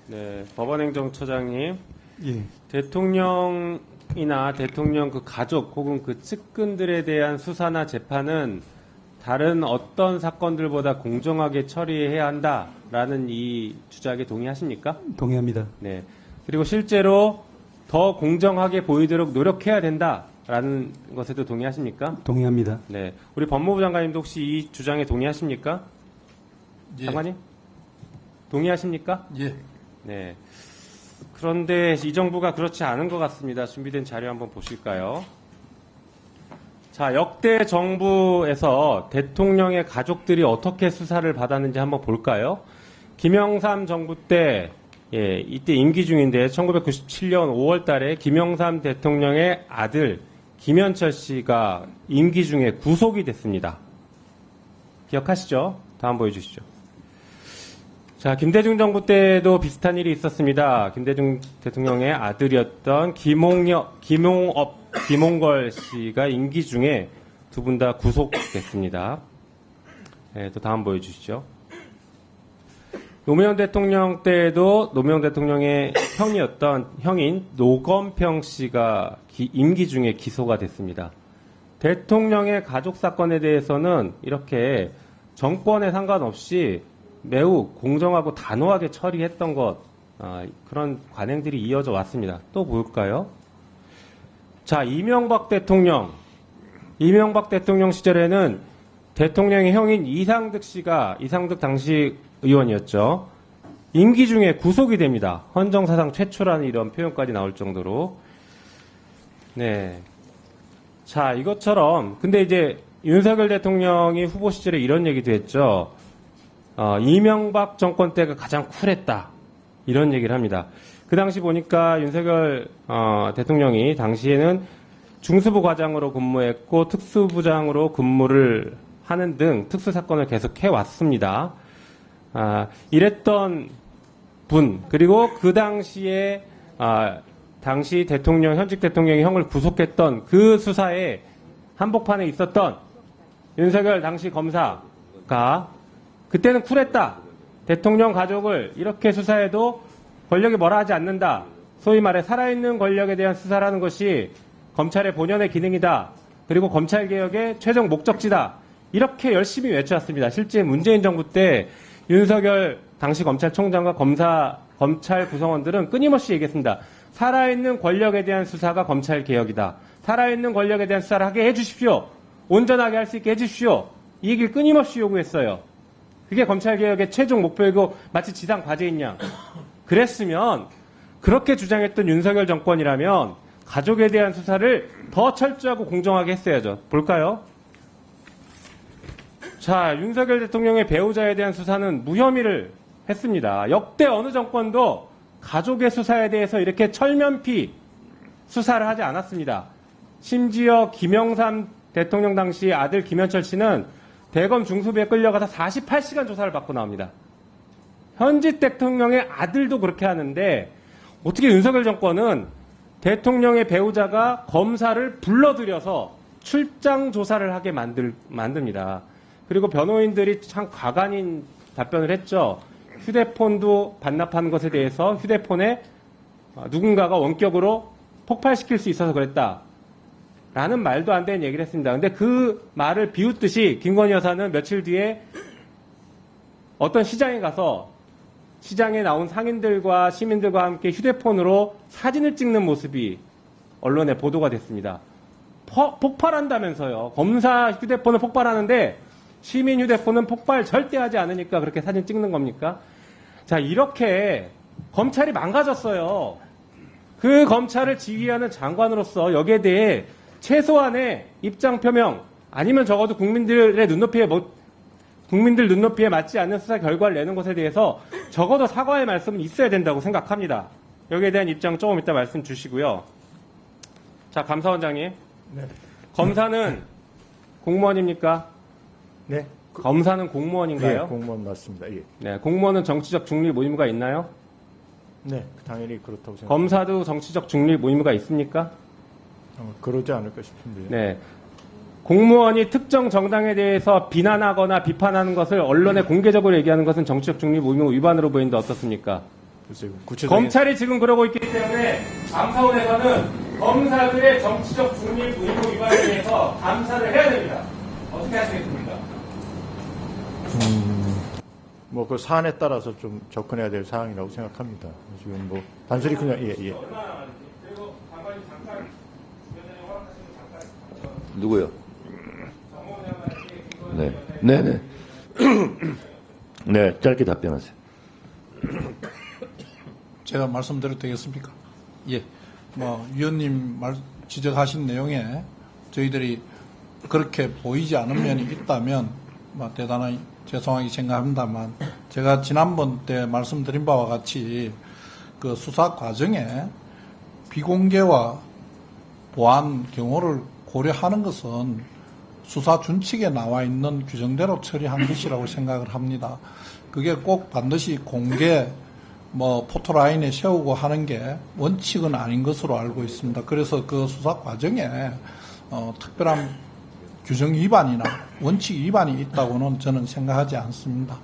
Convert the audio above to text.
네, 법원행정처장님, 예. 대통령이나 대통령 그 가족 혹은 그 측근들에 대한 수사나 재판은 다른 어떤 사건들보다 공정하게 처리해야 한다라는 이 주장에 동의하십니까? 동의합니다. 네. 그리고 실제로 더 공정하게 보이도록 노력해야 된다라는 것에도 동의하십니까? 동의합니다. 네. 우리 법무부 장관님도 혹시 이 주장에 동의하십니까? 예. 장관님? 동의하십니까? 예. 네. 그런데 이 정부가 그렇지 않은 것 같습니다. 준비된 자료 한번 보실까요? 자, 역대 정부에서 대통령의 가족들이 어떻게 수사를 받았는지 한번 볼까요? 김영삼 정부 때, 이때 임기 중인데 1997년 5월 달에 김영삼 대통령의 아들 김현철 씨가 임기 중에 구속이 됐습니다. 기억하시죠? 다음 보여주시죠. 자, 김대중 정부 때도 비슷한 일이 있었습니다. 김대중 대통령의 아들이었던 김홍걸 씨가 임기 중에 두 분 다 구속됐습니다. 네, 또 다음 보여주시죠. 노무현 대통령 때에도 노무현 대통령의 형인 노건평 씨가 임기 중에 기소가 됐습니다. 대통령의 가족 사건에 대해서는 이렇게 정권에 상관없이 매우 공정하고 단호하게 처리했던 것, 그런 관행들이 이어져 왔습니다. 또 볼까요? 자, 이명박 대통령 시절에는 대통령의 형인 이상득 당시 의원이었죠. 임기 중에 구속이 됩니다. 헌정사상 최초라는 이런 표현까지 나올 정도로. 네. 자, 이것처럼, 근데 이제 윤석열 대통령이 후보 시절에 이런 얘기도 했죠. 이명박 정권 때가 가장 쿨했다. 이런 얘기를 합니다. 그 당시 보니까 윤석열 대통령이 당시에는 중수부 과장으로 근무했고 특수부장으로 근무를 하는 등 특수사건을 계속 해왔습니다. 이랬던 분, 그리고 그 당시에 당시 현직 대통령이 형을 구속했던 그 수사에 한복판에 있었던 윤석열 당시 검사가 그때는 쿨했다. 대통령 가족을 이렇게 수사해도 권력이 뭐라 하지 않는다. 소위 말해 살아있는 권력에 대한 수사라는 것이 검찰의 본연의 기능이다. 그리고 검찰개혁의 최종 목적지다. 이렇게 열심히 외쳐왔습니다. 실제 문재인 정부 때 윤석열 당시 검찰총장과 검찰 구성원들은 끊임없이 얘기했습니다. 살아있는 권력에 대한 수사가 검찰개혁이다. 살아있는 권력에 대한 수사를 하게 해주십시오. 온전하게 할 수 있게 해주십시오. 이 얘기를 끊임없이 요구했어요. 그게 검찰개혁의 최종 목표이고 마치 지상 과제인 양. 그랬으면 그렇게 주장했던 윤석열 정권이라면 가족에 대한 수사를 더 철저하고 공정하게 했어야죠. 볼까요? 자, 윤석열 대통령의 배우자에 대한 수사는 무혐의를 했습니다. 역대 어느 정권도 가족의 수사에 대해서 이렇게 철면피 수사를 하지 않았습니다. 심지어 김영삼 대통령 당시 아들 김현철 씨는 대검 중수부에 끌려가서 48시간 조사를 받고 나옵니다. 현직 대통령의 아들도 그렇게 하는데 어떻게 윤석열 정권은 대통령의 배우자가 검사를 불러들여서 출장 조사를 하게 만듭니다. 그리고 변호인들이 참 과간인 답변을 했죠. 휴대폰도 반납한 것에 대해서 휴대폰에 누군가가 원격으로 폭발시킬 수 있어서 그랬다. 라는 말도 안 되는 얘기를 했습니다. 근데 그 말을 비웃듯이 김건희 여사는 며칠 뒤에 어떤 시장에 가서 시장에 나온 상인들과 시민들과 함께 휴대폰으로 사진을 찍는 모습이 언론에 보도가 됐습니다. 폭발한다면서요. 검사 휴대폰은 폭발하는데 시민 휴대폰은 폭발 절대 하지 않으니까 그렇게 사진 찍는 겁니까? 자, 이렇게 검찰이 망가졌어요. 그 검찰을 지휘하는 장관으로서 여기에 대해 최소한의 입장 표명 아니면 적어도 국민들 눈높이에 맞지 않는 수사 결과를 내는 것에 대해서 적어도 사과의 말씀은 있어야 된다고 생각합니다. 여기에 대한 입장 조금 이따 말씀 주시고요. 자, 감사원장님. 네. 검사는 공무원입니까? 네. 검사는 공무원인가요? 네, 공무원 맞습니다. 예. 네, 공무원은 정치적 중립 의무가 있나요? 네, 당연히 그렇다고 생각합니다. 검사도 정치적 중립 의무가 있습니까? 그러지 않을까 싶은데요. 네. 공무원이 특정 정당에 대해서 비난하거나 비판하는 것을 언론에 공개적으로 얘기하는 것은 정치적 중립 의무 위반으로 보이는데 어떻습니까? 글쎄요. 구체적인 검찰이 지금 그러고 있기 때문에 감사원에서는 검사들의 정치적 중립 의무 위반에 대해서 감사를 해야 됩니다. 어떻게 하시겠습니까? 뭐 그 사안에 따라서 좀 접근해야 될 사항이라고 생각합니다. 지금 뭐 단순히 그냥 예. 얼마나 많은지. 그리고 장관님 잠깐 위원장님 허락하시면 잠깐 누구요? 정무위원장님 네. 네네. 네, 짧게 답변하세요. 제가 말씀드려도 되겠습니까? 예. 위원님 지적하신 내용에 저희들이 그렇게 보이지 않은 면이 있다면, 대단히 죄송하게 생각합니다만, 제가 지난번 때 말씀드린 바와 같이 그 수사 과정에 비공개와 보안 경호를 고려하는 것은 수사 준칙에 나와 있는 규정대로 처리한 것이라고 생각을 합니다. 그게 꼭 반드시 공개, 포토라인에 세우고 하는 게 원칙은 아닌 것으로 알고 있습니다. 그래서 그 수사 과정에 특별한 규정 위반이나 원칙 위반이 있다고는 저는 생각하지 않습니다.